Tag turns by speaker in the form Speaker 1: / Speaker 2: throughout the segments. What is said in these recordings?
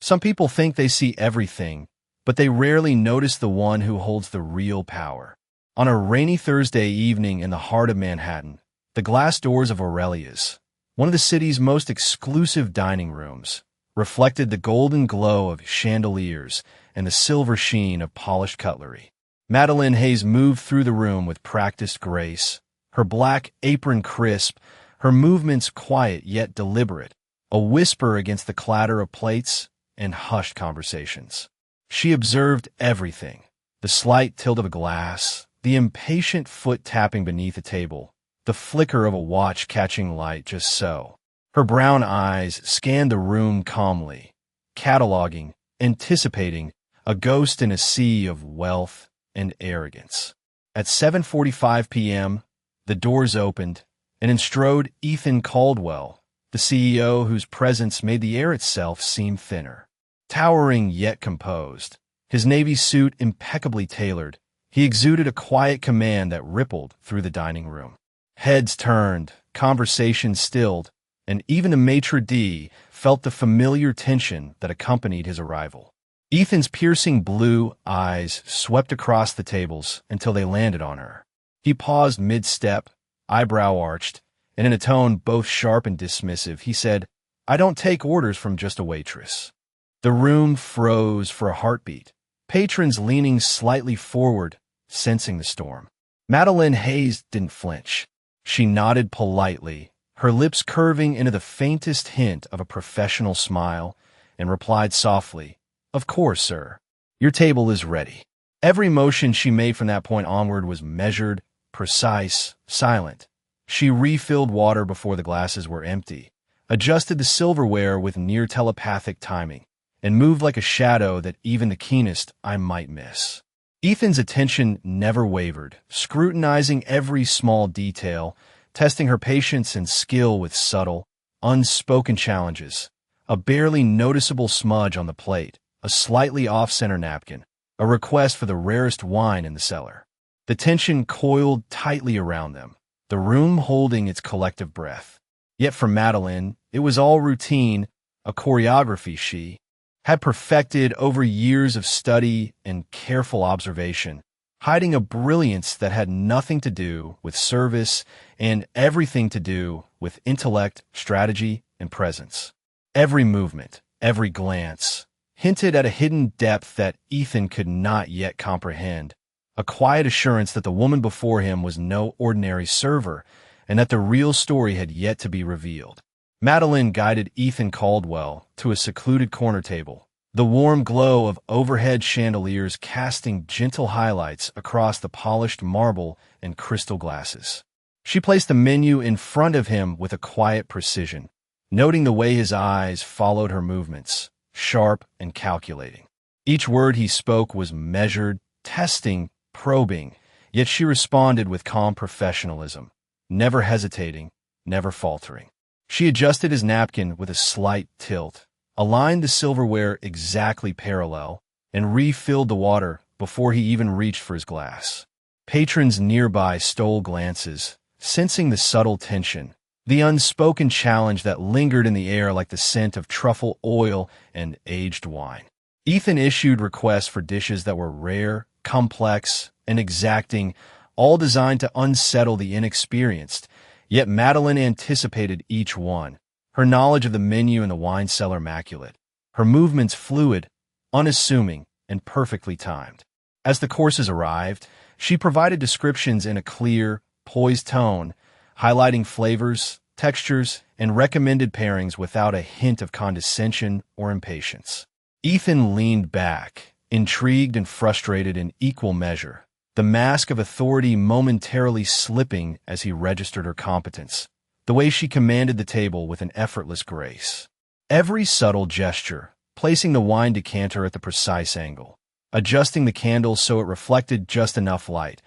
Speaker 1: Some people think they see everything, but they rarely notice the one who holds the real power. On a rainy Thursday evening in the heart of Manhattan, the glass doors of Aurelia's, one of the city's most exclusive dining rooms, reflected the golden glow of chandeliers and the silver sheen of polished cutlery. Madeline Hayes moved through the room with practiced grace, her black apron crisp, her movements quiet yet deliberate, a whisper against the clatter of plates and hushed conversations. She observed everything, the slight tilt of a glass, the impatient foot tapping beneath a table, the flicker of a watch catching light just so. Her brown eyes scanned the room calmly, cataloging, anticipating, a ghost in a sea of wealth and arrogance. At 7:45 p.m., the doors opened, and in strode Ethan Caldwell, the CEO whose presence made the air itself seem thinner. Towering yet composed, his navy suit impeccably tailored, he exuded a quiet command that rippled through the dining room. Heads turned, conversations stilled, and even the maitre d' felt the familiar tension that accompanied his arrival. Ethan's piercing blue eyes swept across the tables until they landed on her. He paused mid-step, eyebrow arched, and in a tone both sharp and dismissive, he said, "I don't take orders from just a waitress." The room froze for a heartbeat, patrons leaning slightly forward, sensing the storm. Madeline Hayes didn't flinch. She nodded politely, her lips curving into the faintest hint of a professional smile, and replied softly, "Of course, sir. Your table is ready." Every motion she made from that point onward was measured, precise, silent. She refilled water before the glasses were empty, adjusted the silverware with near telepathic timing, and moved like a shadow that even the keenest eye might miss. Ethan's attention never wavered, scrutinizing every small detail, testing her patience and skill with subtle, unspoken challenges. A barely noticeable smudge on the plate, a slightly off-center napkin, a request for the rarest wine in the cellar. The tension coiled tightly around them, the room holding its collective breath. Yet for Madeline, it was all routine, a choreography she had perfected over years of study and careful observation, hiding a brilliance that had nothing to do with service and everything to do with intellect, strategy, and presence. Every movement, every glance, hinted at a hidden depth that Ethan could not yet comprehend, a quiet assurance that the woman before him was no ordinary server and that the real story had yet to be revealed. Madeline guided Ethan Caldwell to a secluded corner table, the warm glow of overhead chandeliers casting gentle highlights across the polished marble and crystal glasses. She placed the menu in front of him with a quiet precision, noting the way his eyes followed her movements, sharp and calculating. Each word he spoke was measured, testing, probing, yet she responded with calm professionalism, never hesitating, never faltering. She adjusted his napkin with a slight tilt, aligned the silverware exactly parallel, and refilled the water before he even reached for his glass. Patrons nearby stole glances, sensing the subtle tension, the unspoken challenge that lingered in the air like the scent of truffle oil and aged wine. Ethan issued requests for dishes that were rare, complex, and exacting, all designed to unsettle the inexperienced, yet Madeline anticipated each one, her knowledge of the menu and the wine cellar immaculate, her movements fluid, unassuming, and perfectly timed. As the courses arrived, she provided descriptions in a clear, poised tone, highlighting flavors, textures, and recommended pairings without a hint of condescension or impatience. Ethan leaned back, intrigued and frustrated in equal measure, the mask of authority momentarily slipping as he registered her competence, the way she commanded the table with an effortless grace. Every subtle gesture, placing the wine decanter at the precise angle, adjusting the candle so it reflected just enough light,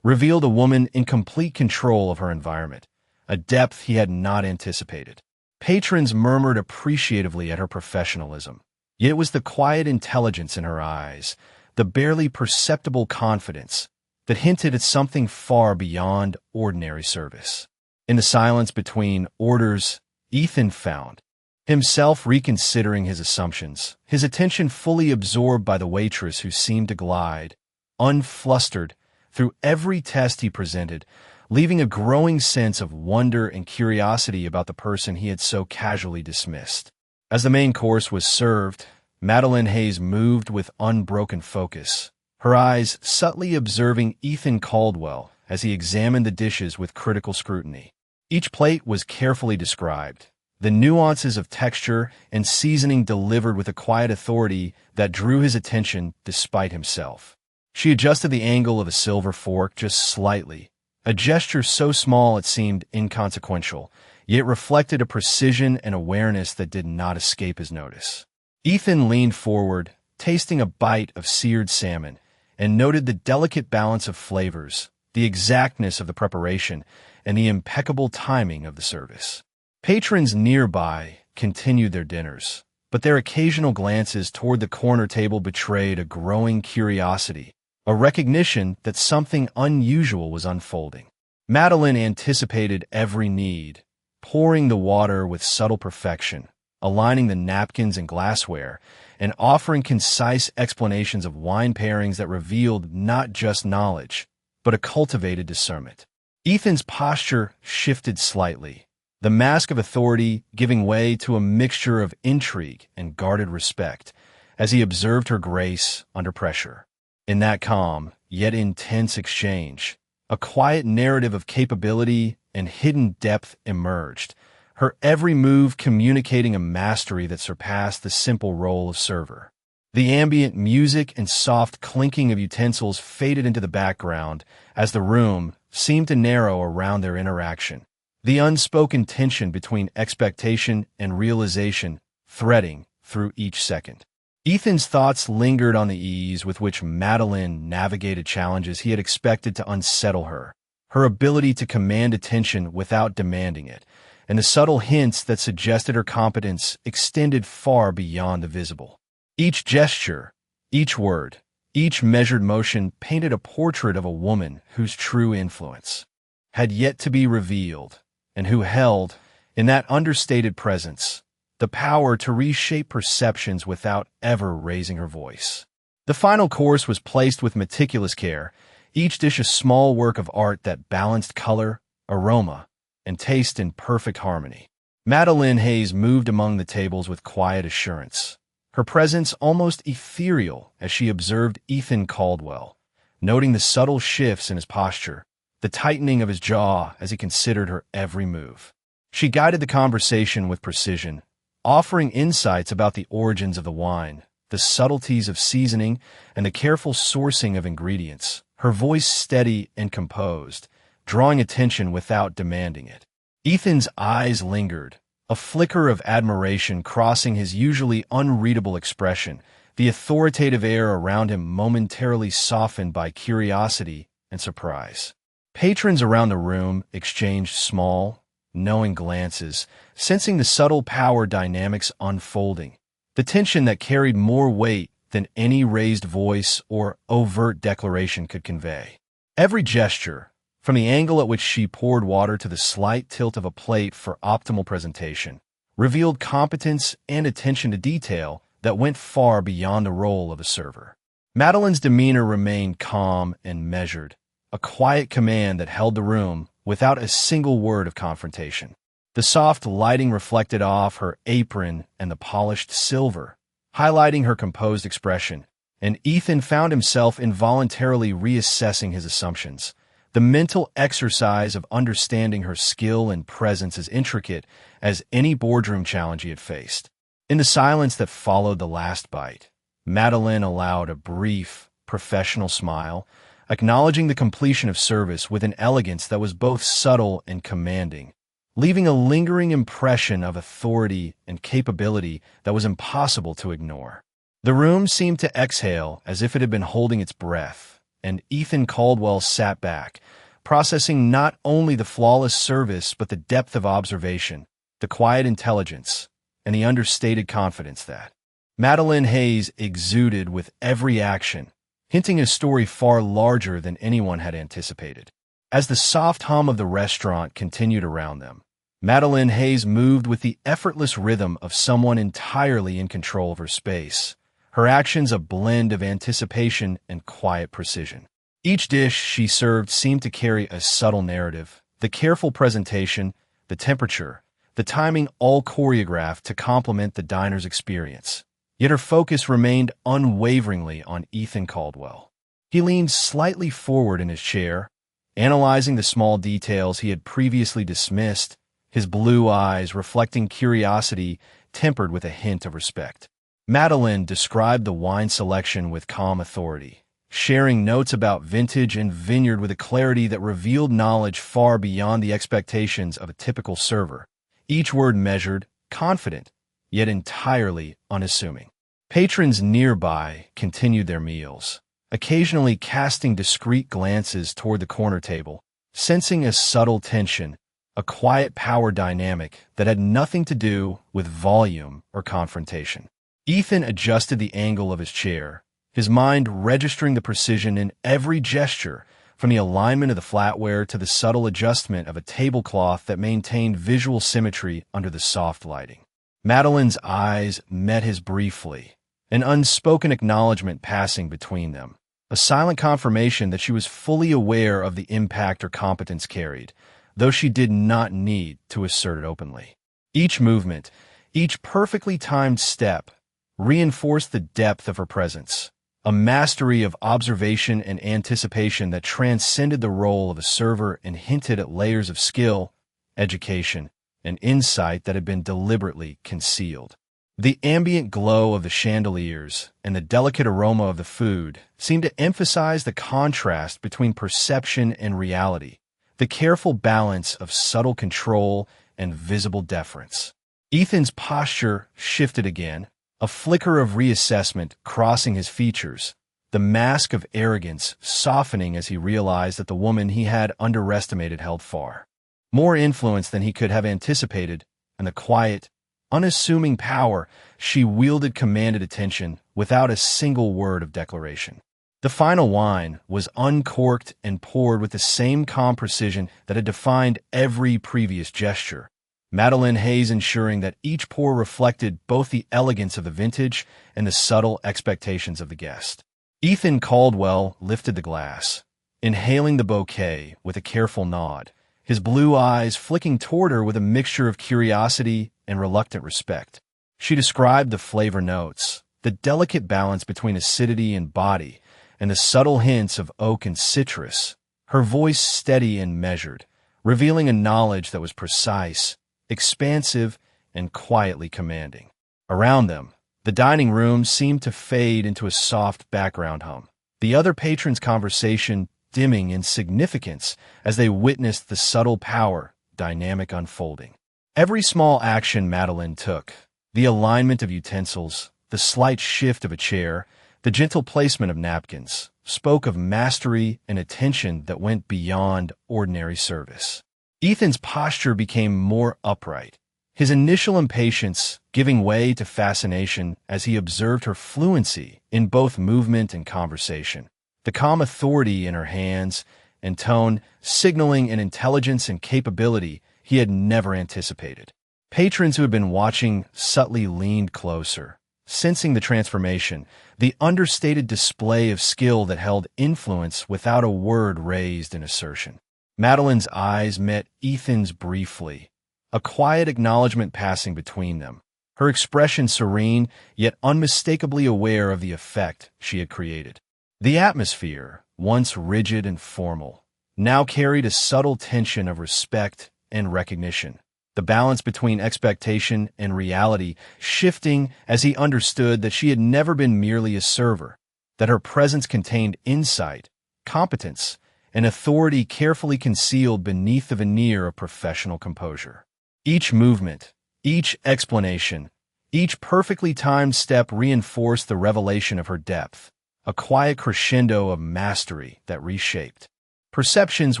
Speaker 1: revealed a woman in complete control of her environment, a depth he had not anticipated. Patrons murmured appreciatively at her professionalism, yet it was the quiet intelligence in her eyes, the barely perceptible confidence, that hinted at something far beyond ordinary service. In the silence between orders, Ethan found himself reconsidering his assumptions, his attention fully absorbed by the waitress who seemed to glide, unflustered, through every test he presented, leaving a growing sense of wonder and curiosity about the person he had so casually dismissed. As the main course was served, Madeline Hayes moved with unbroken focus, her eyes subtly observing Ethan Caldwell as he examined the dishes with critical scrutiny. Each plate was carefully described, the nuances of texture and seasoning delivered with a quiet authority that drew his attention despite himself. She adjusted the angle of a silver fork just slightly, a gesture so small it seemed inconsequential, yet reflected a precision and awareness that did not escape his notice. Ethan leaned forward, tasting a bite of seared salmon, and noted the delicate balance of flavors, the exactness of the preparation, and the impeccable timing of the service. Patrons nearby continued their dinners, but their occasional glances toward the corner table betrayed a growing curiosity, a recognition that something unusual was unfolding. Madeline anticipated every need, pouring the water with subtle perfection, aligning the napkins and glassware, and offering concise explanations of wine pairings that revealed not just knowledge, but a cultivated discernment. Ethan's posture shifted slightly, the mask of authority giving way to a mixture of intrigue and guarded respect, as he observed her grace under pressure. In that calm, yet intense exchange, a quiet narrative of capability and hidden depth emerged, her every move communicating a mastery that surpassed the simple role of server. The ambient music and soft clinking of utensils faded into the background as the room seemed to narrow around their interaction, the unspoken tension between expectation and realization threading through each second. Ethan's thoughts lingered on the ease with which Madeline navigated challenges he had expected to unsettle her, her ability to command attention without demanding it, and the subtle hints that suggested her competence extended far beyond the visible. Each gesture, each word, each measured motion painted a portrait of a woman whose true influence had yet to be revealed, and who held, in that understated presence, the power to reshape perceptions without ever raising her voice. The final course was placed with meticulous care, each dish a small work of art that balanced color, aroma, and taste in perfect harmony. Madeline Hayes moved among the tables with quiet assurance, her presence almost ethereal as she observed Ethan Caldwell, noting the subtle shifts in his posture, the tightening of his jaw as he considered her every move. She guided the conversation with precision, offering insights about the origins of the wine, the subtleties of seasoning, and the careful sourcing of ingredients, her voice steady and composed, drawing attention without demanding it. Ethan's eyes lingered, a flicker of admiration crossing his usually unreadable expression, the authoritative air around him momentarily softened by curiosity and surprise. Patrons around the room exchanged small, knowing glances, sensing the subtle power dynamics unfolding, the tension that carried more weight than any raised voice or overt declaration could convey. Every gesture, from the angle at which she poured water to the slight tilt of a plate for optimal presentation, revealed competence and attention to detail that went far beyond the role of a server. Madeline's demeanor remained calm and measured, a quiet command that held the room without a single word of confrontation. The soft lighting reflected off her apron and the polished silver, highlighting her composed expression, and Ethan found himself involuntarily reassessing his assumptions, the mental exercise of understanding her skill and presence as intricate as any boardroom challenge he had faced. In the silence that followed the last bite, Madeline allowed a brief, professional smile, acknowledging the completion of service with an elegance that was both subtle and commanding, leaving a lingering impression of authority and capability that was impossible to ignore. The room seemed to exhale as if it had been holding its breath, and Ethan Caldwell sat back, processing not only the flawless service but the depth of observation, the quiet intelligence, and the understated confidence that Madeline Hayes exuded with every action, hinting at a story far larger than anyone had anticipated. As the soft hum of the restaurant continued around them, Madeline Hayes moved with the effortless rhythm of someone entirely in control of her space, her actions a blend of anticipation and quiet precision. Each dish she served seemed to carry a subtle narrative, the careful presentation, the temperature, the timing all choreographed to complement the diner's experience. Yet her focus remained unwaveringly on Ethan Caldwell. He leaned slightly forward in his chair, analyzing the small details he had previously dismissed, his blue eyes reflecting curiosity tempered with a hint of respect. Madeline described the wine selection with calm authority, sharing notes about vintage and vineyard with a clarity that revealed knowledge far beyond the expectations of a typical server, each word measured, confident, yet entirely unassuming. Patrons nearby continued their meals, occasionally casting discreet glances toward the corner table, sensing a subtle tension, a quiet power dynamic that had nothing to do with volume or confrontation. Ethan adjusted the angle of his chair, his mind registering the precision in every gesture, from the alignment of the flatware to the subtle adjustment of a tablecloth that maintained visual symmetry under the soft lighting. Madeline's eyes met his briefly, an unspoken acknowledgement passing between them, a silent confirmation that she was fully aware of the impact her competence carried, though she did not need to assert it openly. Each movement, each perfectly timed step, reinforced the depth of her presence, a mastery of observation and anticipation that transcended the role of a server and hinted at layers of skill, education, and insight that had been deliberately concealed. The ambient glow of the chandeliers and the delicate aroma of the food seemed to emphasize the contrast between perception and reality, the careful balance of subtle control and visible deference. Ethan's posture shifted again, a flicker of reassessment crossing his features, the mask of arrogance softening as he realized that the woman he had underestimated held far more influence than he could have anticipated, and the quiet, unassuming power she wielded commanded attention without a single word of declaration. The final wine was uncorked and poured with the same calm precision that had defined every previous gesture, Madeline Hayes ensuring that each pour reflected both the elegance of the vintage and the subtle expectations of the guest. Ethan Caldwell lifted the glass, inhaling the bouquet with a careful nod, his blue eyes flicking toward her with a mixture of curiosity and reluctant respect. She described the flavor notes, the delicate balance between acidity and body, and the subtle hints of oak and citrus, her voice steady and measured, revealing a knowledge that was precise, expansive, and quietly commanding. Around them, the dining room seemed to fade into a soft background hum, the other patrons' conversation dimming in significance as they witnessed the subtle power dynamic unfolding. Every small action Madeline took, the alignment of utensils, the slight shift of a chair, the gentle placement of napkins, spoke of mastery and attention that went beyond ordinary service. Ethan's posture became more upright, his initial impatience giving way to fascination as he observed her fluency in both movement and conversation, the calm authority in her hands and tone signaling an intelligence and capability he had never anticipated. Patrons who had been watching subtly leaned closer, sensing the transformation, the understated display of skill that held influence without a word raised in assertion. Madeline's eyes met Ethan's briefly, a quiet acknowledgement passing between them, her expression serene yet unmistakably aware of the effect she had created. The atmosphere, once rigid and formal, now carried a subtle tension of respect and recognition, the balance between expectation and reality shifting as he understood that she had never been merely a server, that her presence contained insight, competence, and authority carefully concealed beneath the veneer of professional composure. Each movement, each explanation, each perfectly timed step reinforced the revelation of her depth, a quiet crescendo of mastery that reshaped perceptions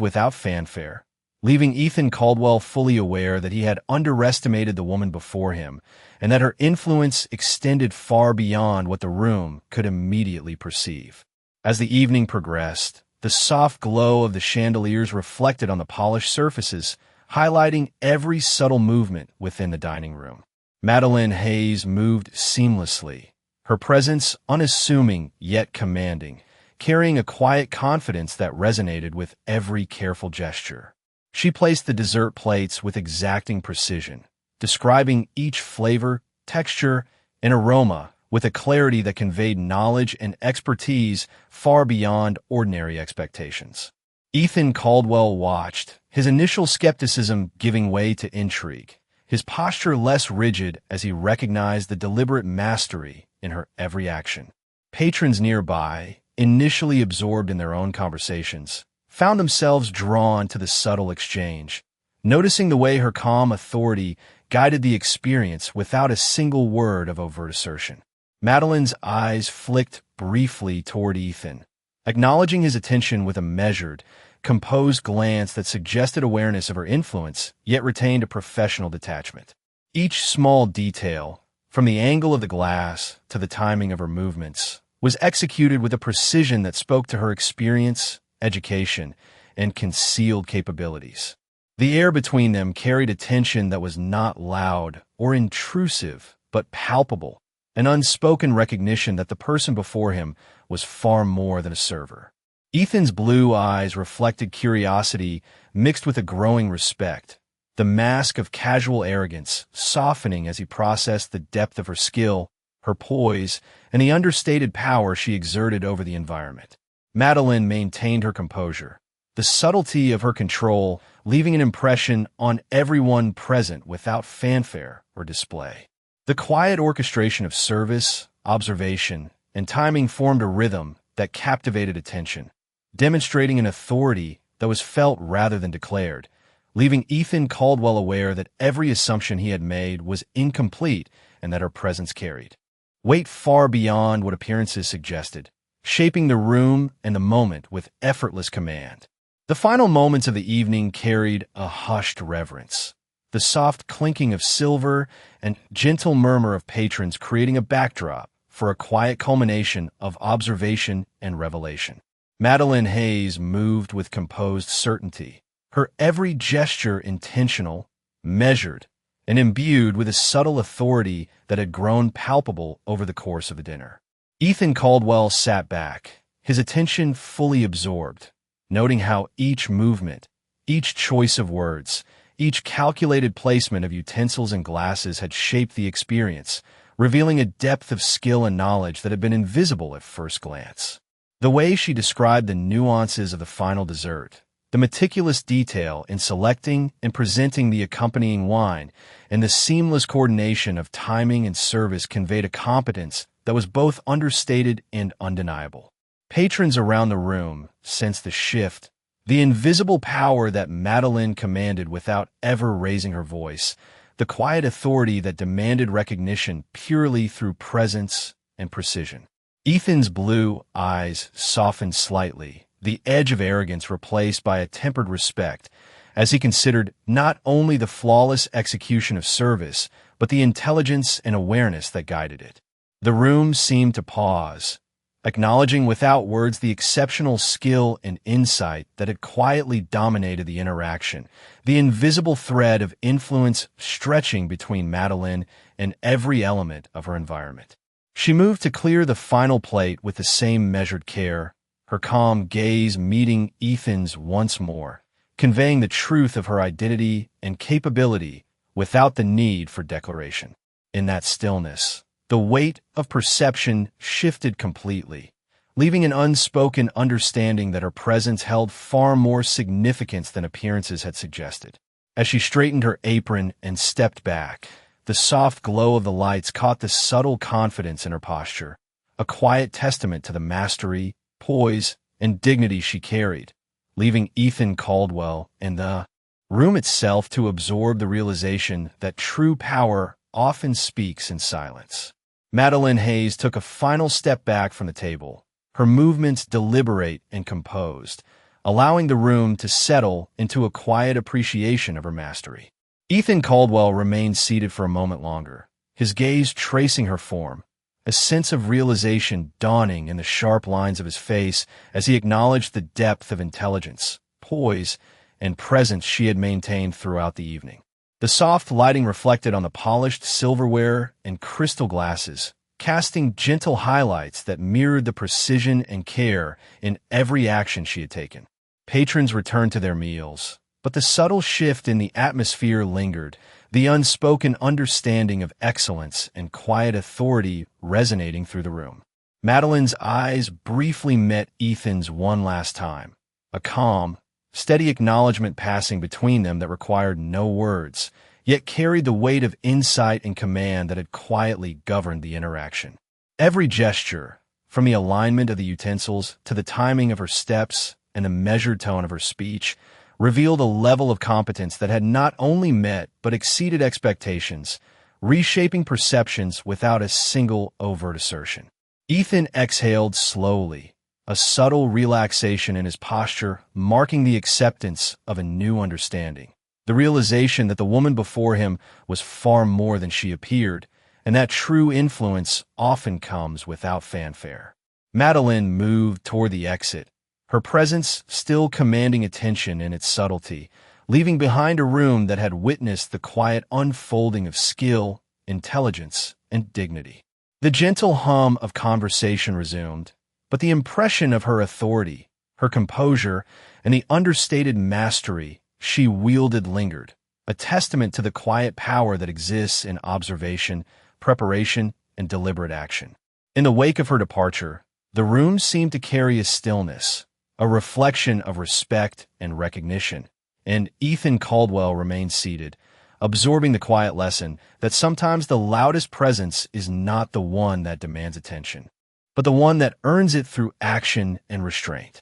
Speaker 1: without fanfare, leaving Ethan Caldwell fully aware that he had underestimated the woman before him and that her influence extended far beyond what the room could immediately perceive. As the evening progressed, the soft glow of the chandeliers reflected on the polished surfaces, highlighting every subtle movement within the dining room. Madeline Hayes moved seamlessly, her presence unassuming yet commanding, carrying a quiet confidence that resonated with every careful gesture. She placed the dessert plates with exacting precision, describing each flavor, texture, and aroma with a clarity that conveyed knowledge and expertise far beyond ordinary expectations. Ethan Caldwell watched, his initial skepticism giving way to intrigue, his posture less rigid as he recognized the deliberate mastery in her every action. Patrons nearby, initially absorbed in their own conversations, found themselves drawn to the subtle exchange, noticing the way her calm authority guided the experience without a single word of overt assertion. Madeline's eyes flicked briefly toward Ethan, acknowledging his attention with a measured, composed glance that suggested awareness of her influence, yet retained a professional detachment. Each small detail, from the angle of the glass to the timing of her movements, was executed with a precision that spoke to her experience, education, and concealed capabilities. The air between them carried a tension that was not loud or intrusive, but palpable, an unspoken recognition that the person before him was far more than a server. Ethan's blue eyes reflected curiosity mixed with a growing respect, the mask of casual arrogance softening as he processed the depth of her skill, her poise, and the understated power she exerted over the environment. Madeline maintained her composure, the subtlety of her control leaving an impression on everyone present without fanfare or display. The quiet orchestration of service, observation, and timing formed a rhythm that captivated attention, demonstrating an authority that was felt rather than declared, leaving Ethan Caldwell aware that every assumption he had made was incomplete and that her presence carried weight far beyond what appearances suggested, shaping the room and the moment with effortless command. The final moments of the evening carried a hushed reverence, the soft clinking of silver and gentle murmur of patrons creating a backdrop for a quiet culmination of observation and revelation. Madeline Hayes moved with composed certainty, her every gesture intentional, measured, and imbued with a subtle authority that had grown palpable over the course of the dinner. Ethan Caldwell sat back, his attention fully absorbed, noting how each movement, each choice of words, each calculated placement of utensils and glasses had shaped the experience, revealing a depth of skill and knowledge that had been invisible at first glance. The way she described the nuances of the final dessert, the meticulous detail in selecting and presenting the accompanying wine, and the seamless coordination of timing and service conveyed a competence that was both understated and undeniable. Patrons around the room sensed the shift, the invisible power that Madeline commanded without ever raising her voice, the quiet authority that demanded recognition purely through presence and precision. Ethan's blue eyes softened slightly, the edge of arrogance replaced by a tempered respect, as he considered not only the flawless execution of service, but the intelligence and awareness that guided it. The room seemed to pause, acknowledging without words the exceptional skill and insight that had quietly dominated the interaction, the invisible thread of influence stretching between Madeline and every element of her environment. She moved to clear the final plate with the same measured care, her calm gaze meeting Ethan's once more, conveying the truth of her identity and capability without the need for declaration. In that stillness, the weight of perception shifted completely, leaving an unspoken understanding that her presence held far more significance than appearances had suggested. As she straightened her apron and stepped back, the soft glow of the lights caught the subtle confidence in her posture, a quiet testament to the mastery, poise, and dignity she carried, leaving Ethan Caldwell and the room itself to absorb the realization that true power often speaks in silence. Madeline Hayes took a final step back from the table, her movements deliberate and composed, allowing the room to settle into a quiet appreciation of her mastery. Ethan Caldwell remained seated for a moment longer, his gaze tracing her form, a sense of realization dawning in the sharp lines of his face as he acknowledged the depth of intelligence, poise, and presence she had maintained throughout the evening. The soft lighting reflected on the polished silverware and crystal glasses, casting gentle highlights that mirrored the precision and care in every action she had taken. Patrons returned to their meals, but the subtle shift in the atmosphere lingered, the unspoken understanding of excellence and quiet authority resonating through the room. Madeline's eyes briefly met Ethan's one last time, a calm, steady acknowledgement passing between them that required no words, yet carried the weight of insight and command that had quietly governed the interaction. Every gesture, from the alignment of the utensils to the timing of her steps and the measured tone of her speech, revealed a level of competence that had not only met but exceeded expectations, reshaping perceptions without a single overt assertion. Ethan exhaled slowly, a subtle relaxation in his posture marking the acceptance of a new understanding, the realization that the woman before him was far more than she appeared, and that true influence often comes without fanfare. Madeline moved toward the exit, her presence still commanding attention in its subtlety, leaving behind a room that had witnessed the quiet unfolding of skill, intelligence, and dignity. The gentle hum of conversation resumed, but the impression of her authority, her composure, and the understated mastery she wielded lingered, a testament to the quiet power that exists in observation, preparation, and deliberate action. In the wake of her departure, the room seemed to carry a stillness, a reflection of respect and recognition, and Ethan Caldwell remained seated, absorbing the quiet lesson that sometimes the loudest presence is not the one that demands attention, but the one that earns it through action and restraint.